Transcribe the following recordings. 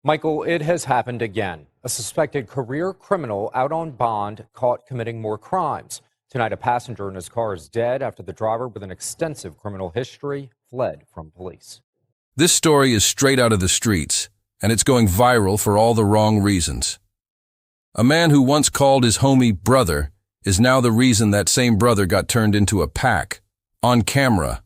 Michael, it has happened again. A suspected career criminal out on bond caught committing more crimes. Tonight, a passenger in his car is dead after the driver with an extensive criminal history fled from police. This story is straight out of the streets, and it's going viral for all the wrong reasons. A man who once called his homie brother is now the reason that same brother got turned into a pack, on camera.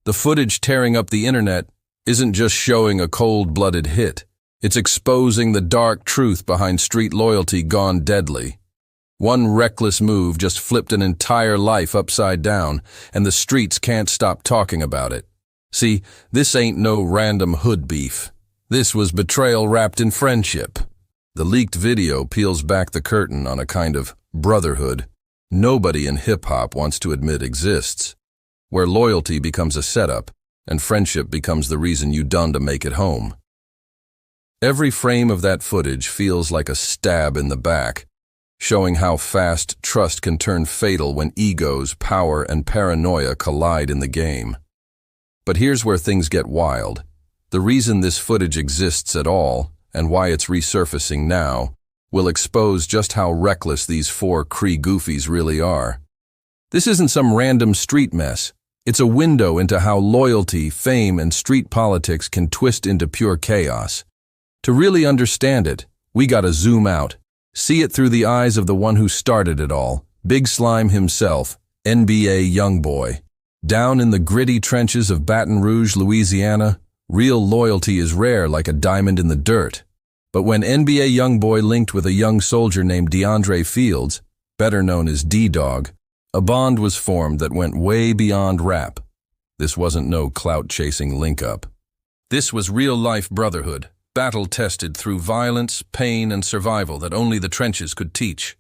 The footage tearing up the internet isn't just showing a cold-blooded hit. It's exposing the dark truth behind street loyalty gone deadly. One reckless move just flipped an entire life upside down, and the streets can't stop talking about it. See, this ain't no random hood beef. This was betrayal wrapped in friendship. The leaked video peels back the curtain on a kind of brotherhood nobody in hip-hop wants to admit exists, where loyalty becomes a setup and friendship becomes the reason you done to make it home. Every frame of that footage feels like a stab in the back, showing how fast trust can turn fatal when egos, power, and paranoia collide in the game. But here's where things get wild. The reason this footage exists at all, and why it's resurfacing now, will expose just how reckless these four Cree goofies really are. This isn't some random street mess. It's a window into how loyalty, fame, and street politics can twist into pure chaos. To really understand it, we gotta zoom out, see it through the eyes of the one who started it all, Big Slime himself, NBA YoungBoy. Down in the gritty trenches of Baton Rouge, Louisiana, real loyalty is rare like a diamond in the dirt. But when NBA YoungBoy linked with a young soldier named DeAndre Fields, better known as D-Dog, a bond was formed that went way beyond rap. This wasn't no clout-chasing link-up. This was real-life brotherhood, battle-tested through violence, pain, and survival that only the trenches could teach.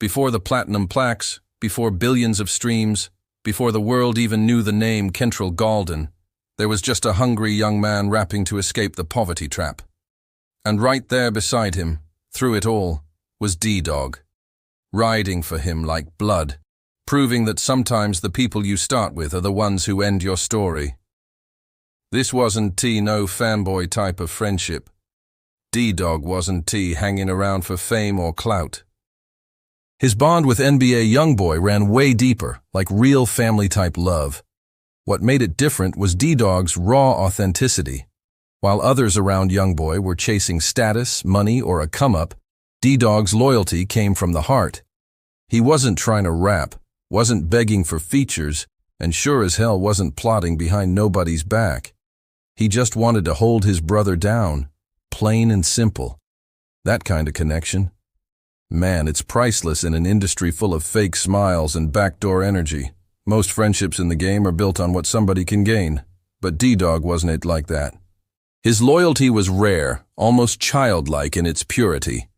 Before the platinum plaques, before billions of streams, before the world even knew the name Kentrell Galden, there was just a hungry young man rapping to escape the poverty trap. And right there beside him, through it all, was D-Dog, riding for him like blood, proving that sometimes the people you start with are the ones who end your story. This wasn't no fanboy type of friendship. D-Dog wasn't hanging around for fame or clout. His bond with NBA YoungBoy ran way deeper, like real family-type love. What made it different was D-Dog's raw authenticity. While others around YoungBoy were chasing status, money, or a come-up, D-Dog's loyalty came from the heart. He wasn't trying to rap, wasn't begging for features, and sure as hell wasn't plotting behind nobody's back. He just wanted to hold his brother down, plain and simple. That kind of connection. Man, it's priceless in an industry full of fake smiles and backdoor energy. Most friendships in the game are built on what somebody can gain, but D-Dog wasn't it like that. His loyalty was rare, almost childlike in its purity.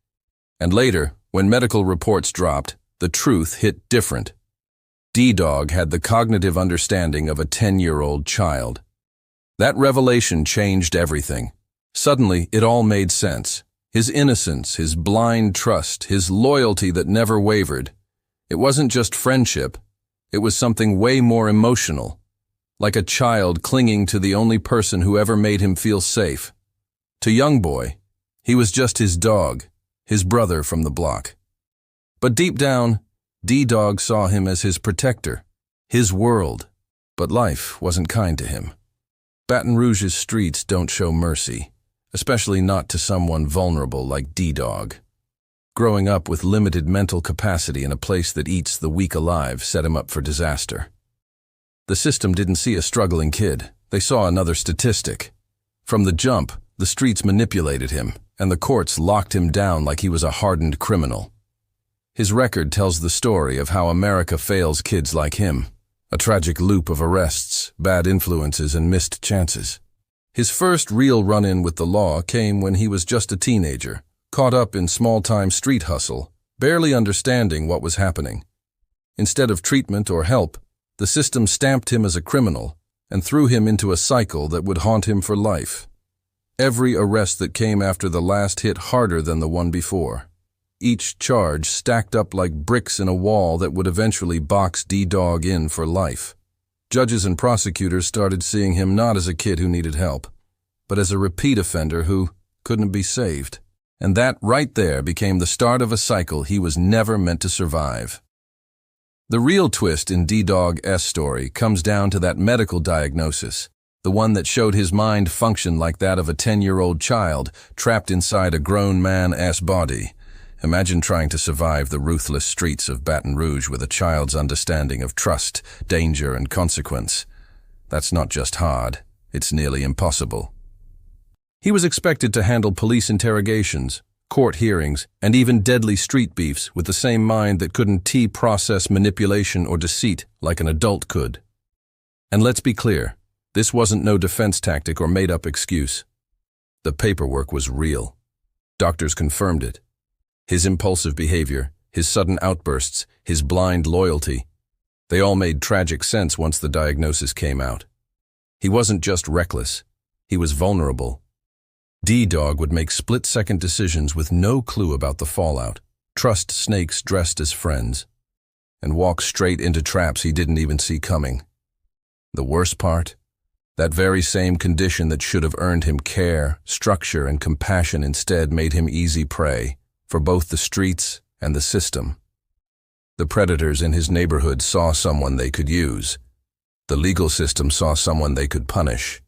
And later, when medical reports dropped, the truth hit different. D-Dog had the cognitive understanding of a 10-year-old child. That revelation changed everything. Suddenly, it all made sense. His innocence, his blind trust, his loyalty that never wavered. It wasn't just friendship. It was something way more emotional. Like a child clinging to the only person who ever made him feel safe. To YoungBoy, he was just his dog, his brother from the block. But deep down, D-Dog saw him as his protector, his world. But life wasn't kind to him. Baton Rouge's streets don't show mercy, especially not to someone vulnerable like D-Dog. Growing up with limited mental capacity in a place that eats the weak alive set him up for disaster. The system didn't see a struggling kid. They saw another statistic. From the jump, the streets manipulated him, and the courts locked him down like he was a hardened criminal. His record tells the story of how America fails kids like him. A tragic loop of arrests, bad influences, and missed chances. His first real run-in with the law came when he was just a teenager, caught up in small-time street hustle, barely understanding what was happening. Instead of treatment or help, the system stamped him as a criminal and threw him into a cycle that would haunt him for life. Every arrest that came after the last hit harder than the one before. Each charge stacked up like bricks in a wall that would eventually box D-Dog in for life. Judges and prosecutors started seeing him not as a kid who needed help, but as a repeat offender who, couldn't be saved. And that right there became the start of a cycle he was never meant to survive. The real twist in DDwag's story comes down to that medical diagnosis, the one that showed his mind function like that of a 10-year-old child trapped inside a grown man's body. Imagine trying to survive the ruthless streets of Baton Rouge with a child's understanding of trust, danger, and consequence. That's not just hard, it's nearly impossible. He was expected to handle police interrogations, court hearings, and even deadly street beefs with the same mind that couldn't process manipulation or deceit like an adult could. And let's be clear, this wasn't no defense tactic or made-up excuse. The paperwork was real. Doctors confirmed it. His impulsive behavior, his sudden outbursts, his blind loyalty, they all made tragic sense once the diagnosis came out. He wasn't just reckless, he was vulnerable. DDwag would make split-second decisions with no clue about the fallout, trust snakes dressed as friends, and walk straight into traps he didn't even see coming. The worst part? That very same condition that should have earned him care, structure, and compassion instead made him easy prey for both the streets and the system. The predators in his neighborhood saw someone they could use. The legal system saw someone they could punish.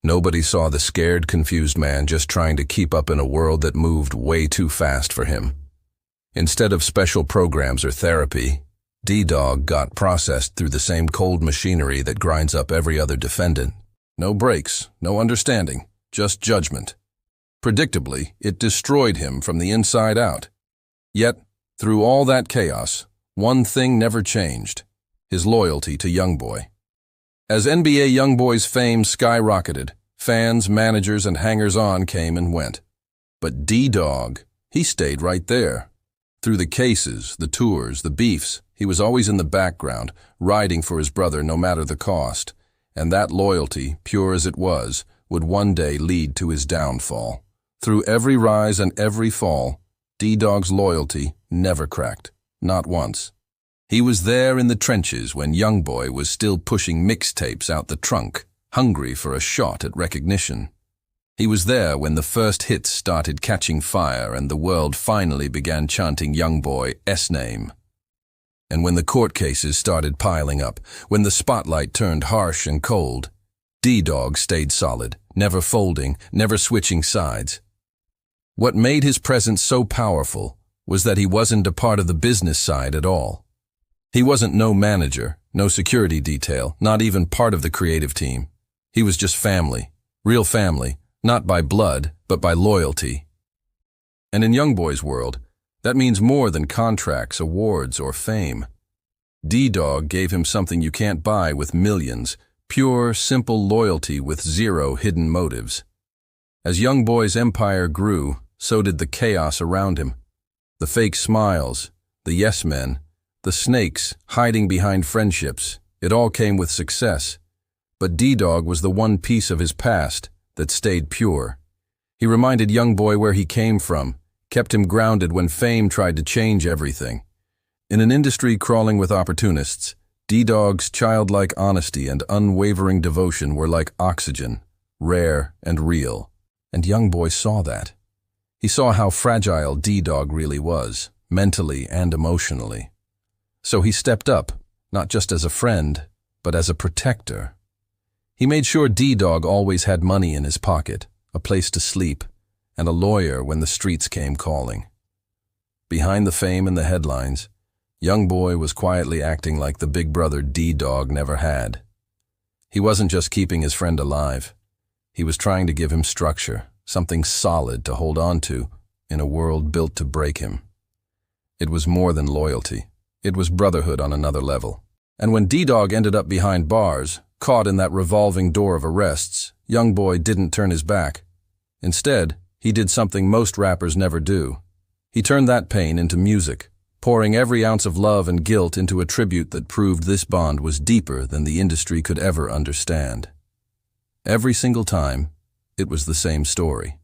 Nobody saw the scared, confused man just trying to keep up in a world that moved way too fast for him. Instead of special programs or therapy, DDwag got processed through the same cold machinery that grinds up every other defendant. No breaks, no understanding, just judgment. Predictably, it destroyed him from the inside out. Yet, through all that chaos, one thing never changed: his loyalty to Youngboy. As NBA Youngboy's fame skyrocketed, fans, managers, and hangers-on came and went. But DDwag, he stayed right there. Through the cases, the tours, the beefs, he was always in the background, riding for his brother no matter the cost. And that loyalty, pure as it was, would one day lead to his downfall. Through every rise and every fall, DDwag's loyalty never cracked, not once. He was there in the trenches when Youngboy was still pushing mixtapes out the trunk, hungry for a shot at recognition. He was there when the first hits started catching fire and the world finally began chanting Youngboy's name. And when the court cases started piling up, when the spotlight turned harsh and cold, DDwag stayed solid, never folding, never switching sides. What made his presence so powerful was that he wasn't a part of the business side at all. He wasn't no manager, no security detail, not even part of the creative team. He was just family, real family, not by blood, but by loyalty. And in Youngboy's world, that means more than contracts, awards, or fame. DDwag gave him something you can't buy with millions, pure, simple loyalty with zero hidden motives. As Youngboy's empire grew, so did the chaos around him. The fake smiles, the yes men, the snakes hiding behind friendships, it all came with success. But DDwag was the one piece of his past that stayed pure. He reminded Youngboy where he came from, kept him grounded when fame tried to change everything. In an industry crawling with opportunists, DDwag's childlike honesty and unwavering devotion were like oxygen, rare and real. And Youngboy saw that. He saw how fragile DDwag really was, mentally and emotionally. So he stepped up, not just as a friend, but as a protector. He made sure DDwag always had money in his pocket, a place to sleep, and a lawyer when the streets came calling. Behind the fame and the headlines, Youngboy was quietly acting like the big brother DDwag never had. He wasn't just keeping his friend alive. He was trying to give him structure, something solid to hold on to in a world built to break him. It was more than loyalty. It was brotherhood on another level. And when DDwag ended up behind bars, caught in that revolving door of arrests, Youngboy didn't turn his back. Instead, he did something most rappers never do. He turned that pain into music, pouring every ounce of love and guilt into a tribute that proved this bond was deeper than the industry could ever understand. Every single time, it was the same story.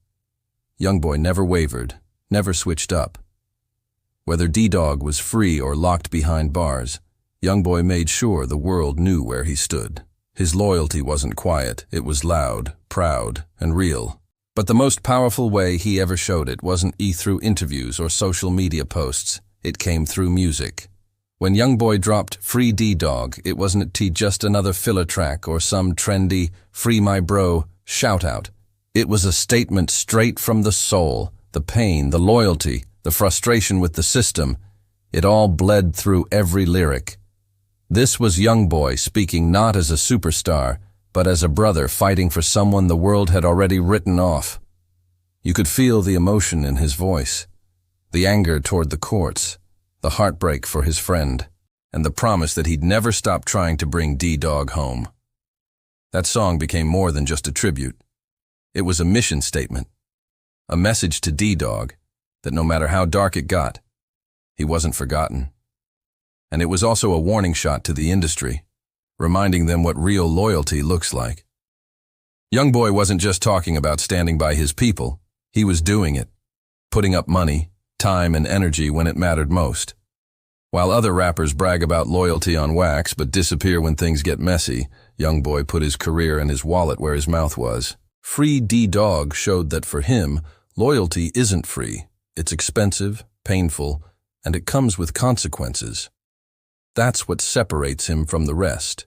Youngboy never wavered, never switched up. Whether DDwag was free or locked behind bars, Youngboy made sure the world knew where he stood. His loyalty wasn't quiet, it was loud, proud, and real. But the most powerful way he ever showed it wasn't through interviews or social media posts. It came through music. When Youngboy dropped Free D-Dog, it wasn't just another filler track or some trendy, free my bro shout-out. It was a statement straight from the soul, the pain, the loyalty, the frustration with the system. It all bled through every lyric. This was Youngboy speaking not as a superstar, but as a brother fighting for someone the world had already written off. You could feel the emotion in his voice, the anger toward the courts, the heartbreak for his friend, and the promise that he'd never stop trying to bring D-Dog home. That song became more than just a tribute. It was a mission statement, a message to D-Dog that no matter how dark it got, he wasn't forgotten. And it was also a warning shot to the industry, reminding them what real loyalty looks like. Youngboy wasn't just talking about standing by his people, he was doing it, putting up money, time, and energy when it mattered most. While other rappers brag about loyalty on wax but disappear when things get messy, Youngboy put his career and his wallet where his mouth was. Free D-Dog showed that for him, loyalty isn't free. It's expensive, painful, and it comes with consequences. That's what separates him from the rest.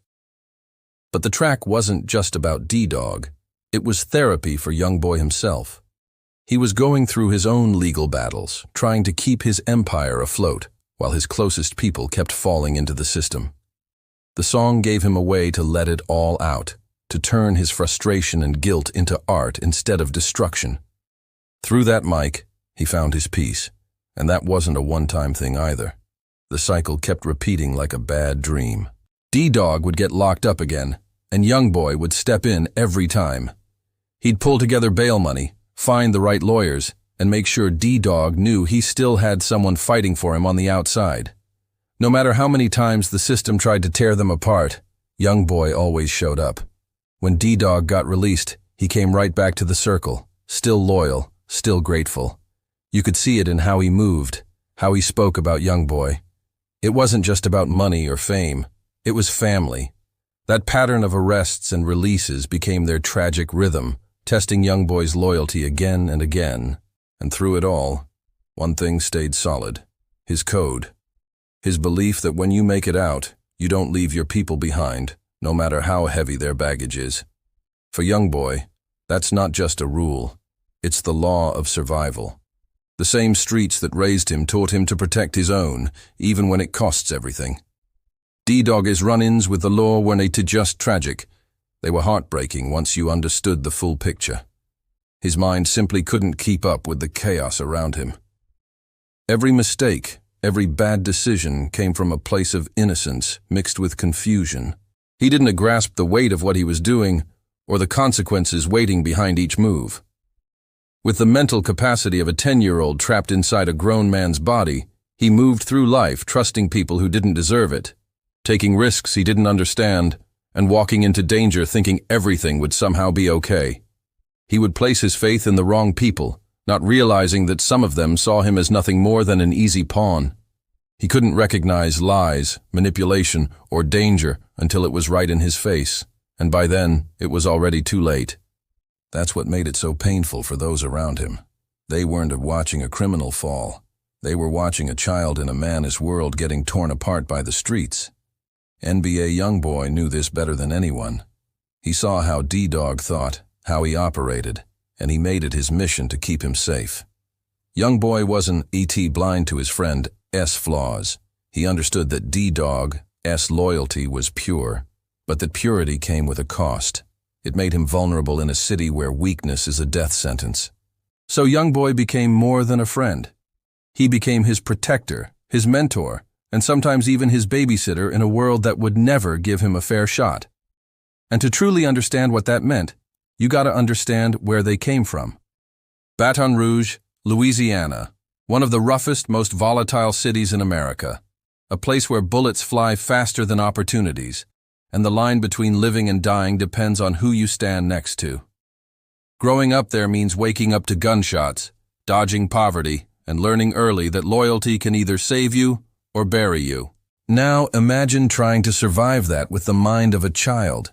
But the track wasn't just about D-Dog. It was therapy for Youngboy himself. He was going through his own legal battles, trying to keep his empire afloat, while his closest people kept falling into the system. The song gave him a way to let it all out, to turn his frustration and guilt into art instead of destruction. Through that mic, he found his peace, and that wasn't a one-time thing either. The cycle kept repeating like a bad dream. D-Dog would get locked up again, and Youngboy would step in every time. He'd pull together bail money, find the right lawyers, and make sure D-Dog knew he still had someone fighting for him on the outside. No matter how many times the system tried to tear them apart, Youngboy always showed up. When D-Dog got released, he came right back to the circle, still loyal, still grateful. You could see it in how he moved, how he spoke about Youngboy. It wasn't just about money or fame, it was family. That pattern of arrests and releases became their tragic rhythm, testing Youngboy's loyalty again and again. And through it all, one thing stayed solid: his code. His belief that when you make it out, you don't leave your people behind, no matter how heavy their baggage is. For Youngboy, that's not just a rule, it's the law of survival. The same streets that raised him taught him to protect his own, even when it costs everything. D-Dog's run-ins with the law weren't just tragic, they were heartbreaking once you understood the full picture. His mind simply couldn't keep up with the chaos around him. Every mistake, every bad decision came from a place of innocence mixed with confusion. He didn't grasp the weight of what he was doing or the consequences waiting behind each move. With the mental capacity of a 10-year-old trapped inside a grown man's body, he moved through life trusting people who didn't deserve it, taking risks he didn't understand, and walking into danger thinking everything would somehow be okay. He would place his faith in the wrong people, not realizing that some of them saw him as nothing more than an easy pawn. He couldn't recognize lies, manipulation, or danger until it was right in his face, and by then, it was already too late. That's what made it so painful for those around him. They weren't watching a criminal fall. They were watching a child in a man's world getting torn apart by the streets. NBA Youngboy knew this better than anyone. He saw how D-Dog thought, how he operated, and he made it his mission to keep him safe. Youngboy wasn't blind to his friend's flaws. He understood that D-Dog's loyalty was pure, but that purity came with a cost. It made him vulnerable in a city where weakness is a death sentence. So Youngboy became more than a friend. He became his protector, his mentor, and sometimes even his babysitter in a world that would never give him a fair shot. And to truly understand what that meant, you gotta understand where they came from. Baton Rouge, Louisiana, one of the roughest, most volatile cities in America, a place where bullets fly faster than opportunities, and the line between living and dying depends on who you stand next to. Growing up there means waking up to gunshots, dodging poverty, and learning early that loyalty can either save you or bury you. Now imagine trying to survive that with the mind of a child.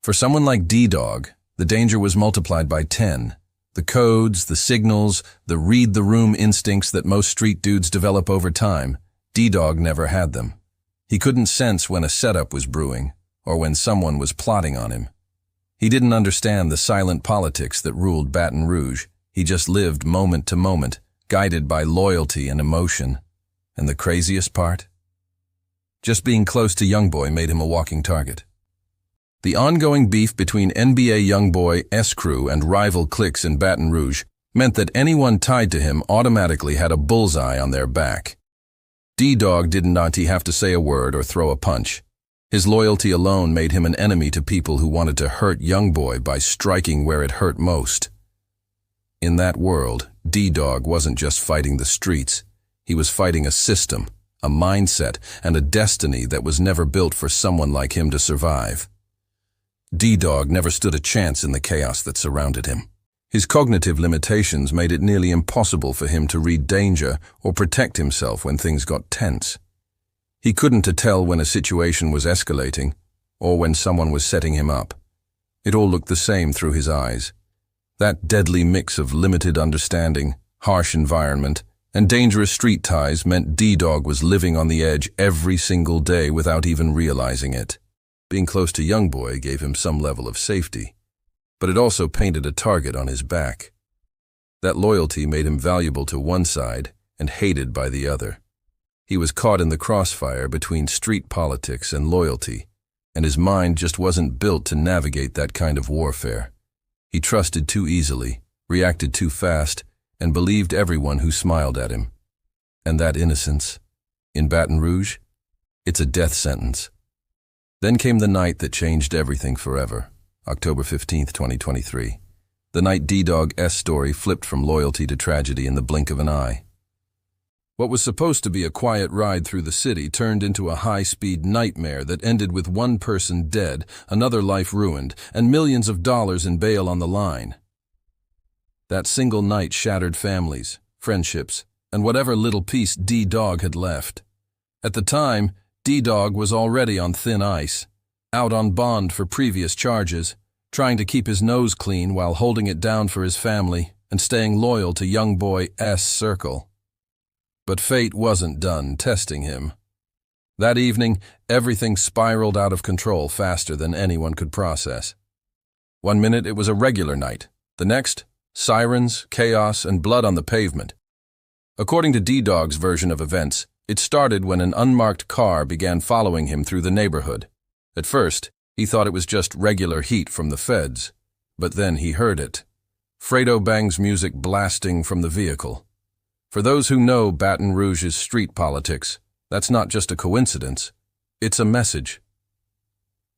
For someone like D-Dog, The danger was multiplied by 10. The codes, the signals, the read-the-room instincts that most street dudes develop over time, D-Dog never had them. He couldn't sense when a setup was brewing, or when someone was plotting on him. He didn't understand the silent politics that ruled Baton Rouge. He just lived moment to moment, guided by loyalty and emotion. And the craziest part? Just being close to Youngboy made him a walking target. The ongoing beef between NBA Youngboy's crew and rival cliques in Baton Rouge meant that anyone tied to him automatically had a bullseye on their back. D-Dog didn't have to say a word or throw a punch. His loyalty alone made him an enemy to people who wanted to hurt Youngboy by striking where it hurt most. In that world, D-Dog wasn't just fighting the streets. He was fighting a system, a mindset, and a destiny that was never built for someone like him to survive. D-Dog never stood a chance in the chaos that surrounded him. His cognitive limitations made it nearly impossible for him to read danger or protect himself when things got tense. He couldn't tell when a situation was escalating or when someone was setting him up. It all looked the same through his eyes. That deadly mix of limited understanding, harsh environment, and dangerous street ties meant D-Dog was living on the edge every single day without even realizing it. Being close to Youngboy gave him some level of safety, but it also painted a target on his back. That loyalty made him valuable to one side and hated by the other. He was caught in the crossfire between street politics and loyalty, and his mind just wasn't built to navigate that kind of warfare. He trusted too easily, reacted too fast, and believed everyone who smiled at him. And that innocence, in Baton Rouge, it's a death sentence. Then came the night that changed everything forever, October 15, 2023. The night D-Dog's story flipped from loyalty to tragedy in the blink of an eye. What was supposed to be a quiet ride through the city turned into a high-speed nightmare that ended with one person dead, another life ruined, and millions of dollars in bail on the line. That single night shattered families, friendships, and whatever little piece D-Dog had left. At the time, D-Dog was already on thin ice, out on bond for previous charges, trying to keep his nose clean while holding it down for his family and staying loyal to Youngboy's circle. But fate wasn't done testing him. That evening, everything spiraled out of control faster than anyone could process. One minute it was a regular night. The next, sirens, chaos, and blood on the pavement. According to D-Dog's version of events, it started when an unmarked car began following him through the neighborhood. At first, he thought it was just regular heat from the feds. But then he heard it. Fredo Bang's music blasting from the vehicle. For those who know Baton Rouge's street politics, that's not just a coincidence. It's a message.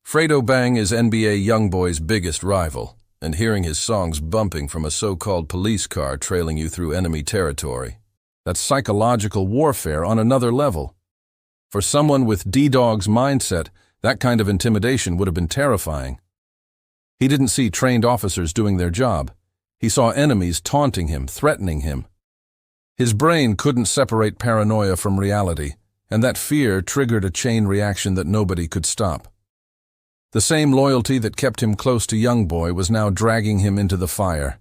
Fredo Bang is NBA Youngboy's biggest rival, and hearing his songs bumping from a so-called police car trailing you through enemy territory, that's psychological warfare on another level. For someone with D-Dog's mindset, that kind of intimidation would have been terrifying. He didn't see trained officers doing their job. He saw enemies taunting him, threatening him. His brain couldn't separate paranoia from reality, and that fear triggered a chain reaction that nobody could stop. The same loyalty that kept him close to Youngboy was now dragging him into the fire.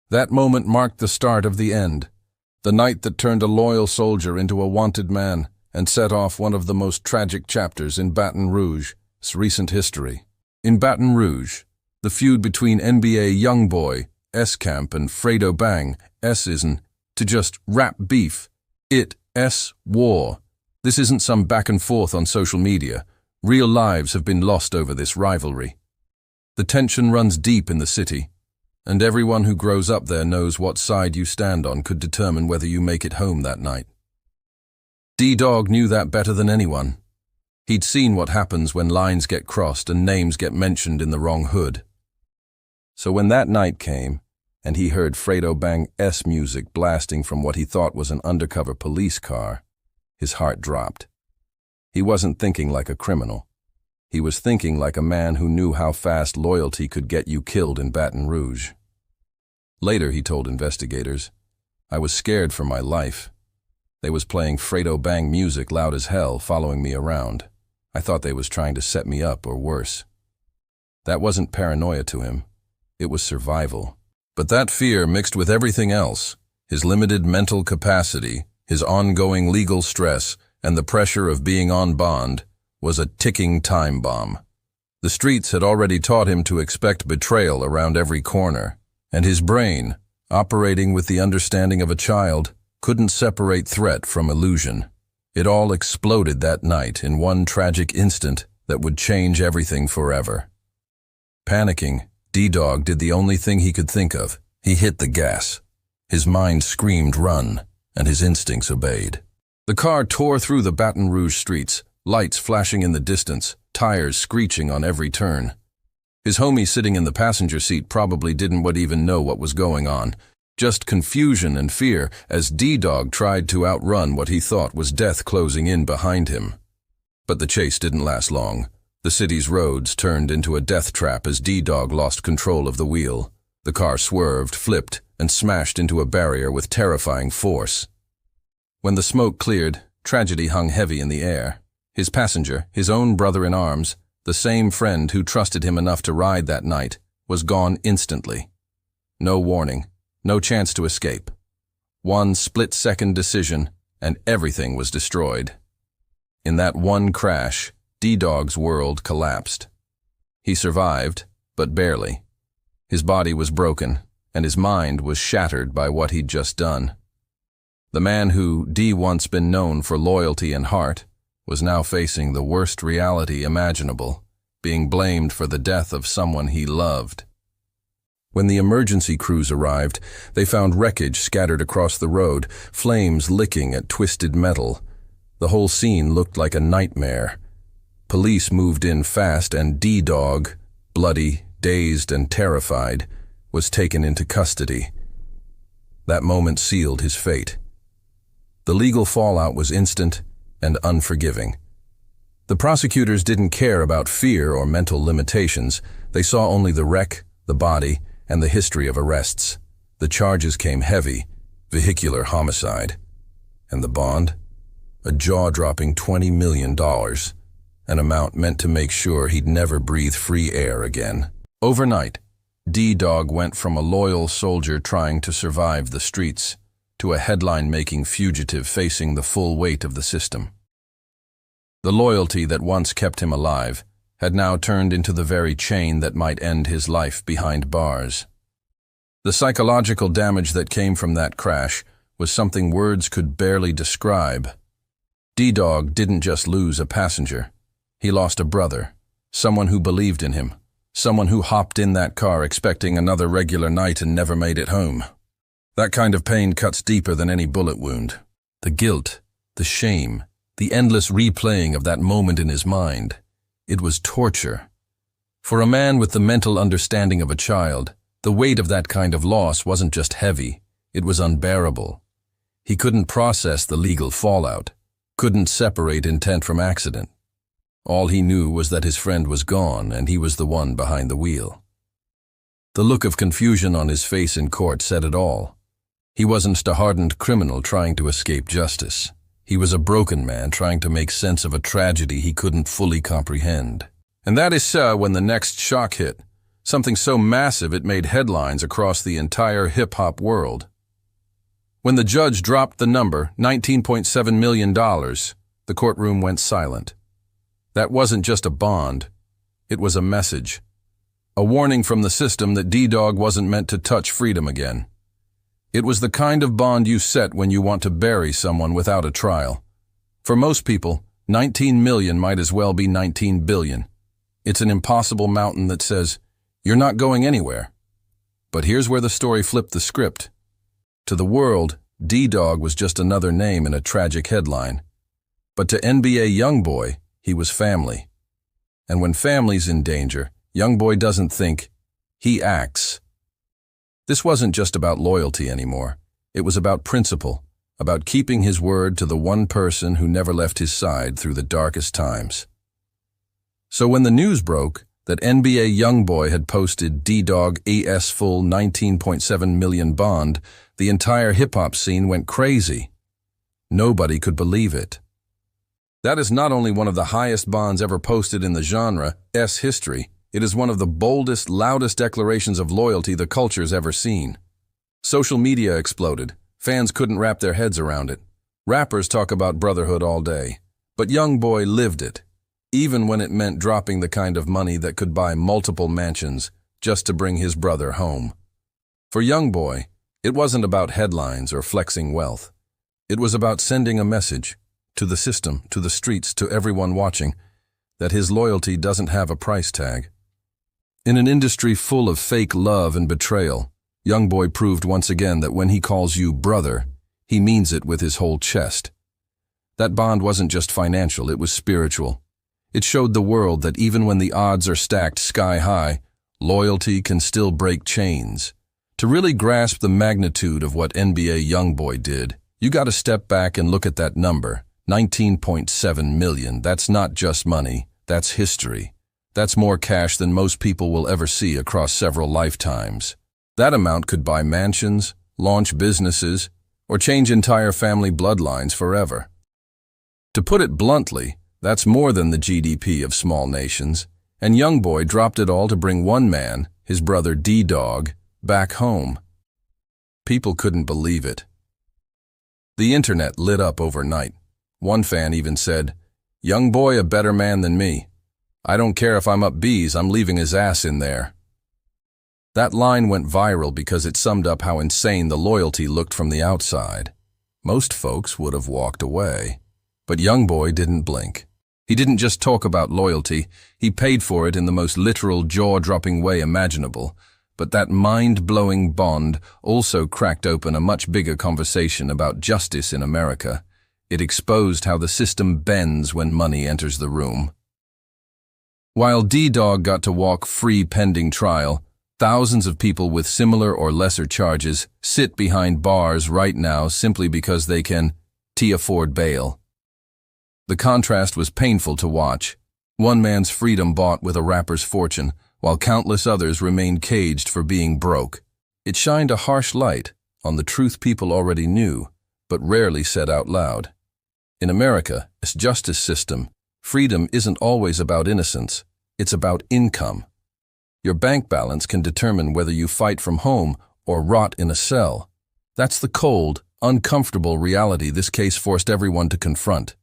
That moment marked the start of the end, the night that turned a loyal soldier into a wanted man and set off one of the most tragic chapters in Baton Rouge's recent history. In Baton Rouge, the feud between NBA Youngboy's camp and Fredo Bang's isn't to just rap beef. It's war. This isn't some back and forth on social media. Real lives have been lost over this rivalry. The tension runs deep in the city, and everyone who grows up there knows what side you stand on could determine whether you make it home that night. D-Dog knew that better than anyone. He'd seen what happens when lines get crossed and names get mentioned in the wrong hood. So when that night came, and he heard Fredo Bang's music blasting from what he thought was an undercover police car, his heart dropped. He wasn't thinking like a criminal. He was thinking like a man who knew how fast loyalty could get you killed in Baton Rouge. Later, he told investigators, "I was scared for my life. They was playing Fredo Bang music loud as hell, following me around. I thought they was trying to set me up or worse." That wasn't paranoia to him. it was survival. But that fear mixed with everything else, his limited mental capacity, his ongoing legal stress, and the pressure of being on bond, was a ticking time bomb. The streets had already taught him to expect betrayal around every corner, and his brain, operating with the understanding of a child, couldn't separate threat from illusion. It all exploded that night in one tragic instant that would change everything forever. Panicking, DDwag did the only thing he could think of. He hit the gas. His mind screamed run, and his instincts obeyed. The car tore through the Baton Rouge streets, lights flashing in the distance, tires screeching on every turn. His homie sitting in the passenger seat probably didn't even know what was going on. Just confusion and fear as DDwag tried to outrun what he thought was death closing in behind him. But the chase didn't last long. The city's roads turned into a death trap as DDwag lost control of the wheel. The car swerved, flipped, and smashed into a barrier with terrifying force. When the smoke cleared, tragedy hung heavy in the air. His passenger, his own brother in arms, the same friend who trusted him enough to ride that night, was gone instantly. No warning, no chance to escape. One split-second decision, and everything was destroyed. In that one crash, DDwag's world collapsed. He survived, but barely. His body was broken, and his mind was shattered by what he'd just done. The man who once been known for loyalty and heart was now facing the worst reality imaginable, being blamed for the death of someone he loved. When the emergency crews arrived, they found wreckage scattered across the road, flames licking at twisted metal. The whole scene looked like a nightmare. Police moved in fast, and DDwag, bloody, dazed, and terrified, was taken into custody. That moment sealed his fate. The legal fallout was instant and unforgiving. The prosecutors didn't care about fear or mental limitations. They saw only the wreck, the body, and the history of arrests. The charges came heavy: vehicular homicide. And the bond? A jaw-dropping $20 million, an amount meant to make sure he'd never breathe free air again. Overnight, DDwag went from a loyal soldier trying to survive the streets to a headline-making fugitive facing the full weight of the system. The loyalty that once kept him alive had now turned into the very chain that might end his life behind bars. The psychological damage that came from that crash was something words could barely describe. DDwag didn't just lose a passenger. He lost a brother, someone who believed in him, someone who hopped in that car expecting another regular night and never made it home. That kind of pain cuts deeper than any bullet wound. The guilt, the shame, the endless replaying of that moment in his mind. It was torture. For a man with the mental understanding of a child, the weight of that kind of loss wasn't just heavy, it was unbearable. He couldn't process the legal fallout, couldn't separate intent from accident. All he knew was that his friend was gone and he was the one behind the wheel. The look of confusion on his face in court said it all. He wasn't a hardened criminal trying to escape justice. He was a broken man trying to make sense of a tragedy he couldn't fully comprehend. And that is so when the next shock hit, something so massive it made headlines across the entire hip-hop world. When the judge dropped the number, $19.7 million, the courtroom went silent. That wasn't just a bond. It was a message. A warning from the system that DDwag wasn't meant to touch freedom again. It was the kind of bond you set when you want to bury someone without a trial. For most people, 19 million might as well be 19 billion. It's an impossible mountain that says, you're not going anywhere. But here's where the story flipped the script. To the world, DDwag was just another name in a tragic headline. But to NBA YoungBoy, he was family. And when family's in danger, YoungBoy doesn't think, he acts. This wasn't just about loyalty anymore. It was about principle, about keeping his word to the one person who never left his side through the darkest times. So when the news broke that NBA YoungBoy had posted DDwag AS full 19.7 million bond, the entire hip-hop scene went crazy. Nobody could believe it. That is not only one of the highest bonds ever posted in the genre's history, It is one of the boldest, loudest declarations of loyalty the culture's ever seen. Social media exploded. Fans couldn't wrap their heads around it. Rappers talk about brotherhood all day, but Youngboy lived it, even when it meant dropping the kind of money that could buy multiple mansions just to bring his brother home. For Youngboy, it wasn't about headlines or flexing wealth. It was about sending a message to the system, to the streets, to everyone watching, that his loyalty doesn't have a price tag. In an industry full of fake love and betrayal, Youngboy proved once again that when he calls you brother, he means it with his whole chest. That bond wasn't just financial, it was spiritual. It showed the world that even when the odds are stacked sky high, loyalty can still break chains. To really grasp the magnitude of what NBA Youngboy did, you gotta step back and look at that number, 19.7 million. That's not just money, that's history. That's more cash than most people will ever see across several lifetimes. That amount could buy mansions, launch businesses, or change entire family bloodlines forever. To put it bluntly, that's more than the GDP of small nations, and Youngboy dropped it all to bring one man, his brother D-Dog, back home. People couldn't believe it. The internet lit up overnight. One fan even said, "Youngboy a better man than me. I don't care if I'm up bees, I'm leaving his ass in there." That line went viral because it summed up how insane the loyalty looked from the outside. Most folks would have walked away. But Youngboy didn't blink. He didn't just talk about loyalty, he paid for it in the most literal, jaw-dropping way imaginable. But that mind-blowing bond also cracked open a much bigger conversation about justice in America. It exposed how the system bends when money enters the room. While D-Dog got to walk free pending trial, thousands of people with similar or lesser charges sit behind bars right now simply because they can afford bail. The contrast was painful to watch. One man's freedom bought with a rapper's fortune, while countless others remained caged for being broke. It shined a harsh light on the truth people already knew, but rarely said out loud. In America's justice system, freedom isn't always about innocence, it's about income. Your bank balance can determine whether you fight from home or rot in a cell. That's the cold, uncomfortable reality this case forced everyone to confront.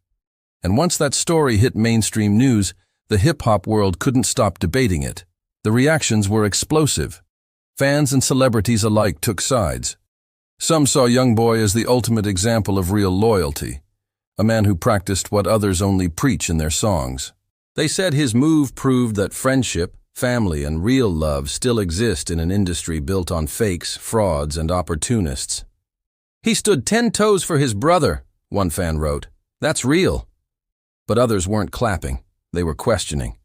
And once that story hit mainstream news, the hip-hop world couldn't stop debating it. The reactions were explosive. Fans and celebrities alike took sides. Some saw Youngboy as the ultimate example of real loyalty, a man who practiced what others only preach in their songs. They said his move proved that friendship, family, and real love still exist in an industry built on fakes, frauds, and opportunists. "He stood 10 toes for his brother," one fan wrote. "That's real." But others weren't clapping, they were questioning.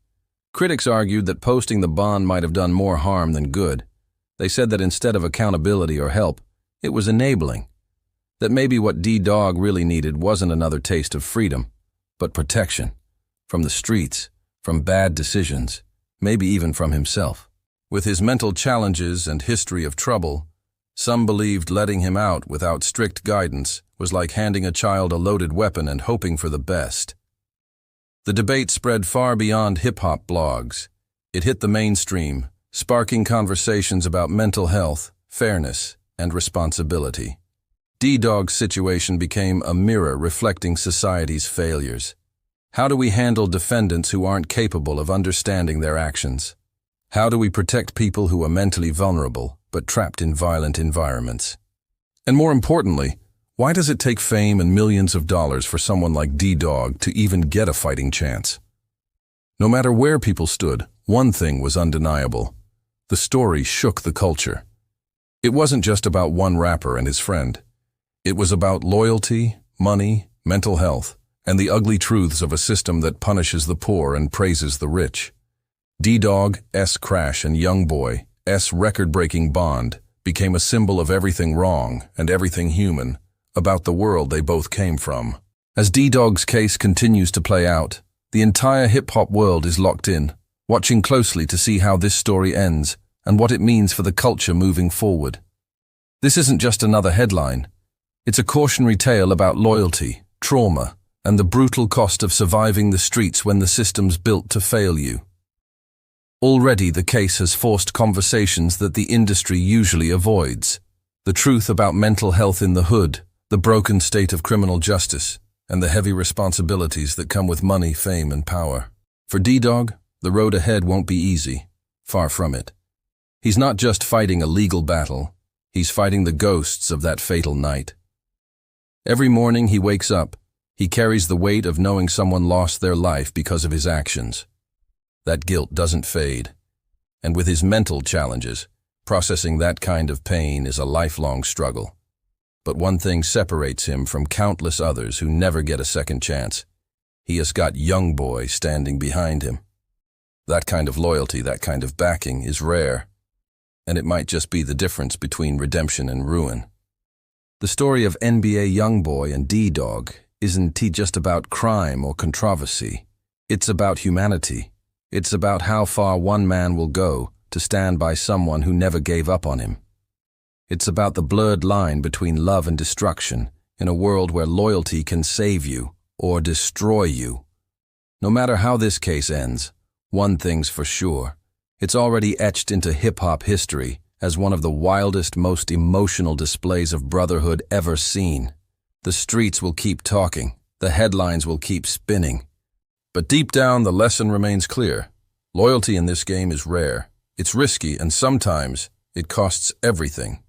Critics argued that posting the bond might have done more harm than good. They said that instead of accountability or help, it was enabling. That maybe what D-Dog really needed wasn't another taste of freedom, but protection. From the streets, from bad decisions, maybe even from himself. With his mental challenges and history of trouble, some believed letting him out without strict guidance was like handing a child a loaded weapon and hoping for the best. The debate spread far beyond hip-hop blogs. It hit the mainstream, sparking conversations about mental health, fairness, and responsibility. D-Dog's situation became a mirror reflecting society's failures. How do we handle defendants who aren't capable of understanding their actions? How do we protect people who are mentally vulnerable but trapped in violent environments? And more importantly, why does it take fame and millions of dollars for someone like D-Dog to even get a fighting chance? No matter where people stood, one thing was undeniable. The story shook the culture. It wasn't just about one rapper and his friend. It was about loyalty, money, mental health, and the ugly truths of a system that punishes the poor and praises the rich. D-Dog's crash and Youngboy's record-breaking bond became a symbol of everything wrong and everything human about the world they both came from. As D-Dog's case continues to play out, the entire hip-hop world is locked in, watching closely to see how this story ends and what it means for the culture moving forward. This isn't just another headline. It's a cautionary tale about loyalty, trauma, and the brutal cost of surviving the streets when the system's built to fail you. Already the case has forced conversations that the industry usually avoids. The truth about mental health in the hood, the broken state of criminal justice, and the heavy responsibilities that come with money, fame, and power. For DDwag, the road ahead won't be easy. Far from it. He's not just fighting a legal battle, he's fighting the ghosts of that fatal night. Every morning he wakes up, he carries the weight of knowing someone lost their life because of his actions. That guilt doesn't fade. And with his mental challenges, processing that kind of pain is a lifelong struggle. But one thing separates him from countless others who never get a second chance. He has got young boy standing behind him. That kind of loyalty, that kind of backing is rare. And it might just be the difference between redemption and ruin. The story of NBA Youngboy and DDwag isn't just about crime or controversy. It's about humanity. It's about how far one man will go to stand by someone who never gave up on him. It's about the blurred line between love and destruction in a world where loyalty can save you or destroy you. No matter how this case ends, one thing's for sure. It's already etched into hip-hop history as one of the wildest, most emotional displays of brotherhood ever seen. The streets will keep talking. The headlines will keep spinning. But deep down, the lesson remains clear. Loyalty in this game is rare. It's risky, and sometimes it costs everything.